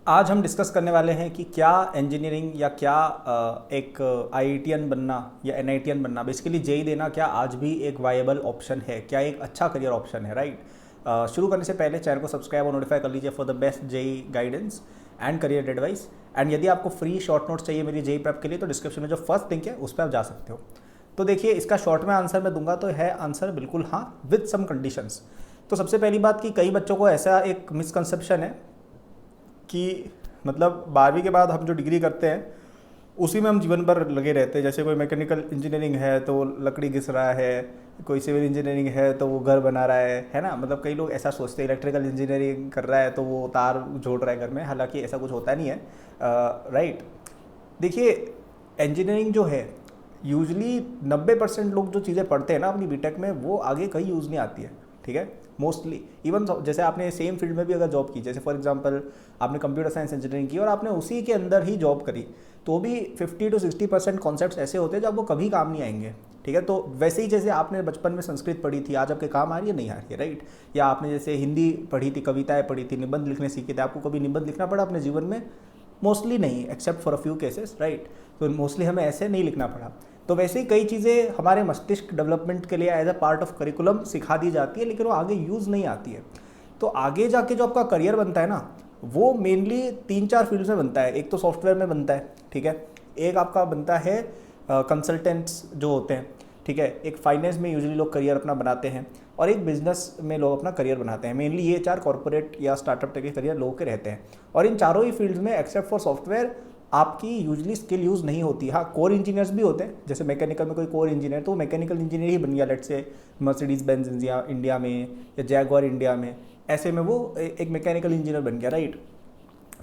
आज हम डिस्कस करने वाले हैं कि क्या इंजीनियरिंग या क्या एक आईआईटीएन बनना या एनआईटीएन बनना, बेसिकली जेई देना, क्या आज भी एक वायबल ऑप्शन है, क्या एक अच्छा करियर ऑप्शन है, राइट। शुरू करने से पहले चैनल को सब्सक्राइब और नोटिफाई कर लीजिए for the best JEE guidance and career advice. And यदि आपको फ्री शॉर्ट नोट्स चाहिए मेरी जेई प्रेप के लिए तो डिस्क्रिप्शन में जो फर्स्ट लिंक है उस पर आप जा सकते हो। तो देखिए, इसका शॉर्ट में आंसर मैं दूंगा तो है आंसर बिल्कुल हाँ, विद सम कंडीशंस। तो सबसे पहली बात कि कई बच्चों को ऐसा एक मिसकंसेप्शन है कि मतलब 12वीं के बाद हम जो डिग्री करते हैं उसी में हम जीवन भर लगे रहते हैं। जैसे कोई मैकेनिकल इंजीनियरिंग है तो वो लकड़ी घिस रहा है, कोई सिविल इंजीनियरिंग है तो वो घर बना रहा है ना। मतलब कई लोग ऐसा सोचते हैं, इलेक्ट्रिकल इंजीनियरिंग कर रहा है तो वो तार जोड़ रहा है घर में, हालांकि ऐसा कुछ होता नहीं है, राइट। देखिए, इंजीनियरिंग जो है यूजली 90% लोग जो चीज़ें पढ़ते हैं ना अपनी बीटेक में वो आगे कहीं यूज़ नहीं आती है, ठीक है। मोस्टली इवन जैसे आपने सेम फील्ड में भी अगर जॉब की, जैसे फॉर एग्जांपल आपने कंप्यूटर साइंस इंजीनियरिंग की और आपने उसी के अंदर ही जॉब करी, तो भी 50 to 60% कॉन्सेप्ट्स ऐसे होते हैं जो आपको कभी काम नहीं आएंगे, ठीक है। तो वैसे ही जैसे आपने बचपन में संस्कृत पढ़ी थी, आज आपके काम आ रही है नहीं आ रही है, राइट। या आपने जैसे हिंदी पढ़ी थी, कविताएं पढ़ी थी, निबंध लिखने सीखे थे, आपको कभी निबंध लिखना पड़ा अपने जीवन में? मोस्टली नहीं, except for a few cases, right. तो मोस्टली हमें ऐसे नहीं लिखना पड़ा। तो वैसे ही कई चीज़ें हमारे मस्तिष्क डेवलपमेंट के लिए as a part of curriculum सिखा दी जाती है, लेकिन वो आगे यूज़ नहीं आती है। तो आगे जाके जो आपका करियर बनता है ना, वो मेनली 3-4 फील्ड्स में बनता है। एक तो सॉफ्टवेयर में बनता है, ठीक है। एक आपका बनता है कंसल्टेंट्स जो होते हैं, ठीक है। एक फाइनेंस में यूजुअली लोग करियर अपना बनाते हैं, और एक बिजनेस में लोग अपना करियर बनाते हैं। मेनली ये 4 कॉर्पोरेट या स्टार्टअप टाइप के करियर लोगों के रहते हैं। और इन चारों ही फील्ड्स में एक्सेप्ट फॉर सॉफ्टवेयर आपकी यूजली स्किल यूज़ नहीं होती। हाँ, कोर इंजीनियर्स भी होते हैं, जैसे मैकेनिकल में कोई कोर इंजीनियर तो वो मैकेनिकल इंजीनियर ही बन गया, let's say Mercedes Benz India में या जैगवार इंडिया में, ऐसे में वो एक मैकेनिकल इंजीनियर बन गया, राइट।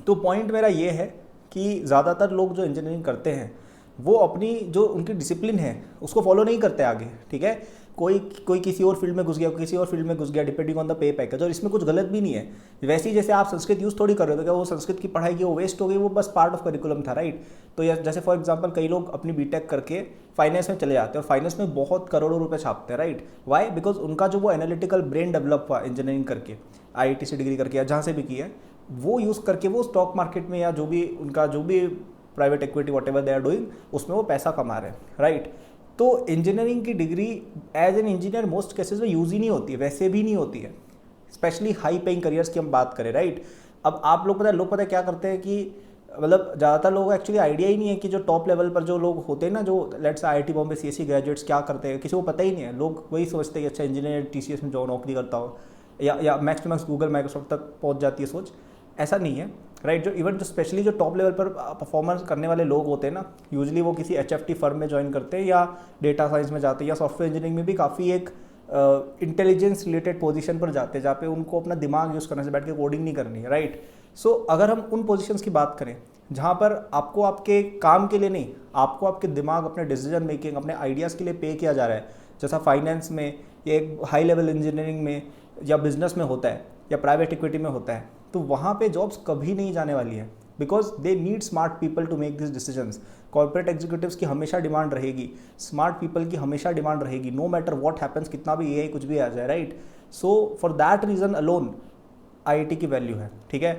तो पॉइंट मेरा ये है कि ज़्यादातर लोग जो इंजीनियरिंग करते हैं वो अपनी जो उनकी डिसिप्लिन है उसको फॉलो नहीं करते आगे, ठीक है। कोई कोई किसी और फील्ड में घुस गया, किसी और फील्ड में घुस गया, depending on the pay package. और इसमें कुछ गलत भी नहीं है। वैसे ही जैसे आप संस्कृत यूज़ थोड़ी कर रहे हो तो क्या वो संस्कृत की पढ़ाई की वो वेस्ट हो गई? वो बस पार्ट ऑफ करिकुलम था, राइट। तो जैसे फॉर एग्जाम्पल कई लोग अपनी बीटेक करके फाइनेंस में चले जाते हैं और फाइनेंस में बहुत करोड़ों रुपए छापते हैं, राइट। वाई? बिकॉज उनका जो वो एनालिटिकल ब्रेन डेवलप हुआ इंजीनियरिंग करके, आईआईटी से डिग्री करके या जहाँ से भी की है, वो यूज़ करके वो स्टॉक मार्केट में या जो भी उनका जो भी private equity whatever they are doing, उसमें वो पैसा कमा रहे हैं, राइट। तो इंजीनियरिंग की degree as an engineer most cases में यूज़ ही नहीं होती है, वैसे भी नहीं होती है, स्पेशली हाई पेइंग करियर्स की हम बात करें, राइट। अब आप लोग पता है क्या करते हैं कि मतलब ज़्यादातर लोगों को एक्चुअली आइडिया ही नहीं है कि जो टॉप लेवल पर जो लोग होते हैं ना, जो let's IIT Bombay CSC graduates क्या करते हैं, किसी को पता ही नहीं है। लोग वही सोचते हैं कि अच्छा इंजीनियर टीसीएस में जो नौकरी करता हो या max to max Google Microsoft तक पहुंच जाती है सोच। ऐसा नहीं है, राइट। जो इवन जो स्पेशली जो टॉप लेवल पर परफॉर्मेंस करने वाले लोग होते हैं ना, यूजली वो किसी एचएफटी फर्म में ज्वाइन करते हैं या डेटा साइंस में जाते हैं या सॉफ्टवेयर इंजीनियरिंग में भी काफ़ी एक इंटेलिजेंस रिलेटेड पोजीशन पर जाते हैं जहाँ पे उनको अपना दिमाग यूज़ करने से बैठ के कोडिंग नहीं करनी है, राइट। सो अगर हम उन पोजीशंस की बात करें जहाँ पर आपको आपके काम के लिए नहीं, आपको आपके दिमाग, अपने डिसीजन मेकिंग, अपने आइडियाज़ के लिए पे किया जा रहा है, जैसा फाइनेंस में या एक हाई लेवल इंजीनियरिंग में या बिजनेस में होता है या प्राइवेट इक्विटी में होता है, तो वहाँ पे जॉब्स कभी नहीं जाने वाली है, because they need smart people to make this decisions. Corporate executives की हमेशा डिमांड रहेगी, स्मार्ट पीपल की हमेशा डिमांड रहेगी, नो मैटर व्हाट हैपेंस, कितना भी ये कुछ भी आ जाए, right. So for that reason alone IIT की वैल्यू है, ठीक है।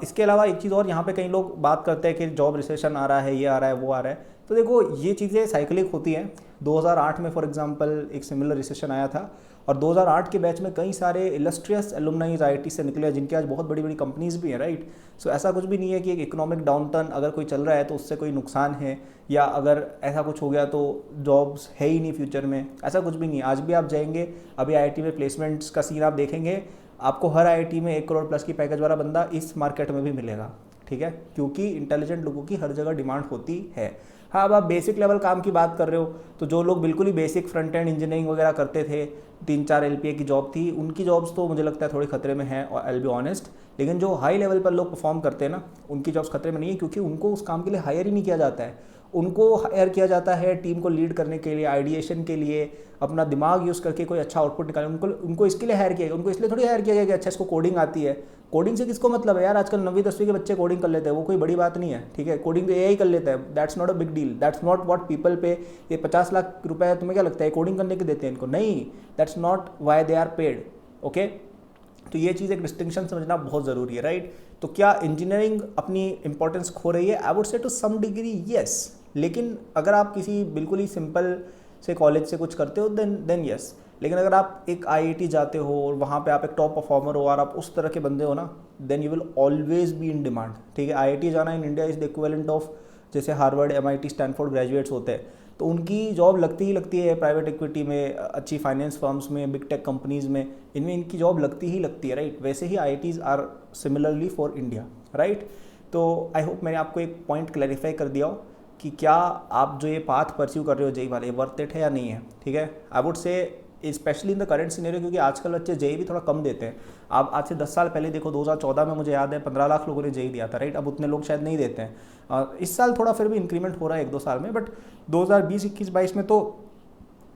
इसके अलावा एक चीज़ और, यहाँ पे कई लोग बात करते हैं कि जॉब रिसेशन आ रहा है, ये आ रहा है, वो आ रहा है। तो देखो, ये चीज़ें साइक्लिक होती हैं। 2008 में फॉर एग्जांपल एक सिमिलर रिसेशन आया था, और 2008 के बैच में कई सारे इलस्ट्रियस एलुमनाइज आईआईटी से निकले जिनके आज बहुत बड़ी बड़ी कंपनीज भी हैं, राइट। सो ऐसा कुछ भी नहीं है कि एक इकोनॉमिक डाउनटर्न अगर कोई चल रहा है तो उससे कोई नुकसान है, या अगर ऐसा कुछ हो गया तो जॉब्स है ही नहीं फ्यूचर में, ऐसा कुछ भी नहीं है। आज भी आप जाएंगे, अभी आईआईटी में प्लेसमेंट्स का सीन आप देखेंगे, आपको हर आईआईटी में 1 करोड़ प्लस की पैकेज वाला बंदा इस मार्केट में भी मिलेगा, ठीक है, क्योंकि इंटेलिजेंट लोगों की हर जगह डिमांड होती है। हाँ, अब आप बेसिक लेवल काम की बात कर रहे हो तो जो लोग बिल्कुल ही बेसिक फ्रंट एंड इंजीनियरिंग वगैरह करते थे, 3-4 एलपीए की जॉब थी, उनकी जॉब्स तो मुझे लगता है थोड़ी खतरे में है, और आई बी ऑनेस्ट। लेकिन जो हाई लेवल पर लोग परफॉर्म करते हैं ना, उनकी जॉब्स खतरे में नहीं है, क्योंकि उनको उस काम के लिए हायर ही नहीं किया जाता है। उनको हायर किया जाता है टीम को लीड करने के लिए, आइडिएशन के लिए, अपना दिमाग यूज़ करके कोई अच्छा आउटपुट निकालने। उनको इसके लिए हायर किया गया, उनको इसलिए थोड़ी हायर किया गया कि अच्छा इसको कोडिंग आती है। कोडिंग से किसको मतलब है यार, आजकल 9वीं-10वीं के बच्चे कोडिंग कर लेते हैं, वो कोई बड़ी बात नहीं है, ठीक है। कोडिंग तो एआई कर लेता है, that's not a big deal, that's not what people पे। ये 50 लाख रुपए तुम्हें क्या लगता है कोडिंग करने के देते हैं इनको? नहीं, that's not why they are paid, okay, तो ये चीज़ एक डिस्टिंक्शन समझना बहुत ज़रूरी है, राइट। तो क्या इंजीनियरिंग अपनी इंपॉर्टेंस खो रही है? I would say to some degree yes, लेकिन अगर आप किसी बिल्कुल ही सिंपल से कॉलेज से कुछ करते हो देन येस। लेकिन अगर आप एक आईआईटी जाते हो और वहाँ पे आप एक टॉप परफॉर्मर हो और आप उस तरह के बंदे हो ना, then you will always be in demand, ठीक है। आईआईटी जाना in India is the equivalent of जैसे हार्वर्ड, एमआईटी, स्टैनफोर्ड ग्रेजुएट्स होते हैं, तो उनकी जॉब लगती ही लगती है प्राइवेट इक्विटी में, अच्छी फाइनेंस फर्म्स में, बिग टेक कंपनीज़ में, इनमें इनकी जॉब लगती ही लगती है, राइट। वैसे ही IITs are similarly for India, right. तो आई होप मैंने आपको एक पॉइंट क्लैरिफाई कर दिया हो कि क्या आप जो ये पाथ परस्यू कर रहे हो जेई वाले, वर्थ इट है या नहीं है, ठीक है। आई वुड से specially in the current scenario, क्योंकि आजकल बच्चे जेई भी थोड़ा कम देते हैं। आप आज से 10 साल पहले देखो, 2014 में मुझे याद है 15 लाख लोगों ने जेई दिया था, राइट। अब उतने लोग शायद नहीं देते हैं। इस साल थोड़ा फिर भी इंक्रीमेंट हो रहा है 1-2 साल में, बट 2020, 21, 22 में तो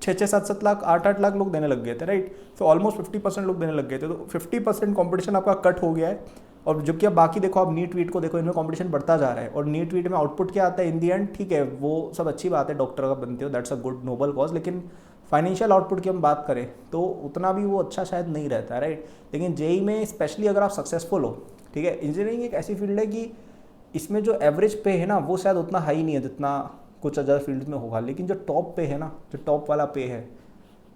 6-6, 7-7 लाख, 8-8 लाख लोग देने लग गए थे, राइट। तो ऑलमोस्ट 50% लोग देने लग गए थे, तो 50% कॉम्पिटिशन आपका कट हो गया है। और जबकि अब बाकी देखो, आप नीट वीट को देखो, इनमें कंपटीशन बढ़ता जा रहा है। और नीट वीट में आउटपुट क्या आता है इन दी एंड, ठीक है, वो सब अच्छी बात है, डॉक्टर का बनते हो, that's a good noble cause, लेकिन फाइनेंशियल आउटपुट की हम बात करें तो उतना भी वो अच्छा शायद नहीं रहता है, राइट। लेकिन जेई में स्पेशली अगर आप सक्सेसफुल हो, ठीक है, इंजीनियरिंग एक ऐसी फील्ड है कि इसमें जो एवरेज पे है ना, वो शायद उतना हाई नहीं है जितना कुछ अदर फील्ड में होगा, लेकिन जो टॉप पे है ना, जो टॉप वाला पे है,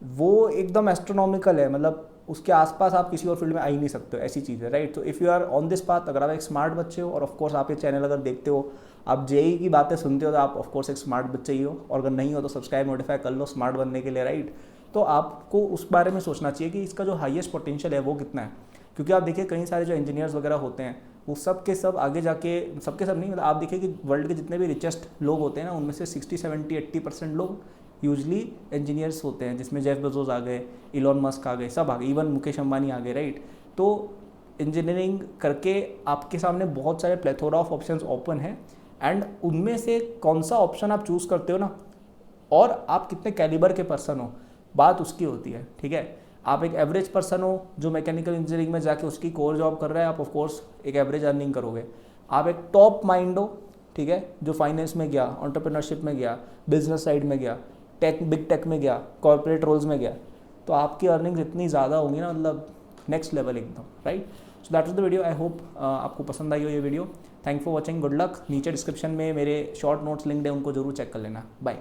वो एकदम एस्ट्रोनॉमिकल है। मतलब उसके आसपास आप किसी और फील्ड में आ ही नहीं सकते हो, ऐसी चीज़ है, राइट। तो if you are on this path, अगर आप एक स्मार्ट बच्चे हो, और ऑफकोर्स आप ये चैनल अगर देखते हो, आप जेई की बातें सुनते हो, तो आप ऑफकोर्स एक स्मार्ट बच्चे ही हो। और अगर नहीं हो तो सब्सक्राइब, नोटिफाई कर लो स्मार्ट बनने के लिए, राइट। तो आपको उस बारे में सोचना चाहिए कि इसका जो हाईएस्ट पोटेंशियल है वो कितना है। क्योंकि आप देखिए कई सारे जो इंजीनियर्स वगैरह होते हैं, वो सब के सब आगे जाके, सब के सब नहीं, मतलब आप देखिए कि वर्ल्ड के जितने भी रिचेस्ट लोग होते हैं ना, उनमें से 60, 70, 80% लोग यूजली इंजीनियर्स होते हैं, जिसमें जेफ बेजोस आ गए, इलॉन मस्क आ गए, सब आ गए, इवन मुकेश अंबानी आ गए, राइट। तो इंजीनियरिंग करके आपके सामने बहुत सारे प्लेथोरा ऑफ ऑप्शंस ओपन हैं, एंड उनमें से कौन सा ऑप्शन आप चूज़ करते हो ना, और आप कितने कैलिबर के पर्सन हो, बात उसकी होती है, ठीक है। आप एक एवरेज पर्सन हो जो मैकेनिकल इंजीनियरिंग में जाके उसकी कोर जॉब कर रहा है, आप ऑफकोर्स एक एवरेज अर्निंग करोगे। आप एक टॉप माइंड हो, ठीक है, जो फाइनेंस में गया, एंटरप्रेन्योरशिप में गया, बिजनेस साइड में गया, टेक, बिग टेक में गया, कॉर्पोरेट रोल्स में गया, तो आपकी अर्निंग्स इतनी ज़्यादा होंगी ना, मतलब नेक्स्ट लेवल एकदम, right. So that was the video. I hope आपको पसंद आई हो ये video. Thank for watching, good luck. नीचे डिस्क्रिप्शन में मेरे शॉर्ट नोट्स लिंक्ड है, उनको जरूर चेक कर लेना। बाय।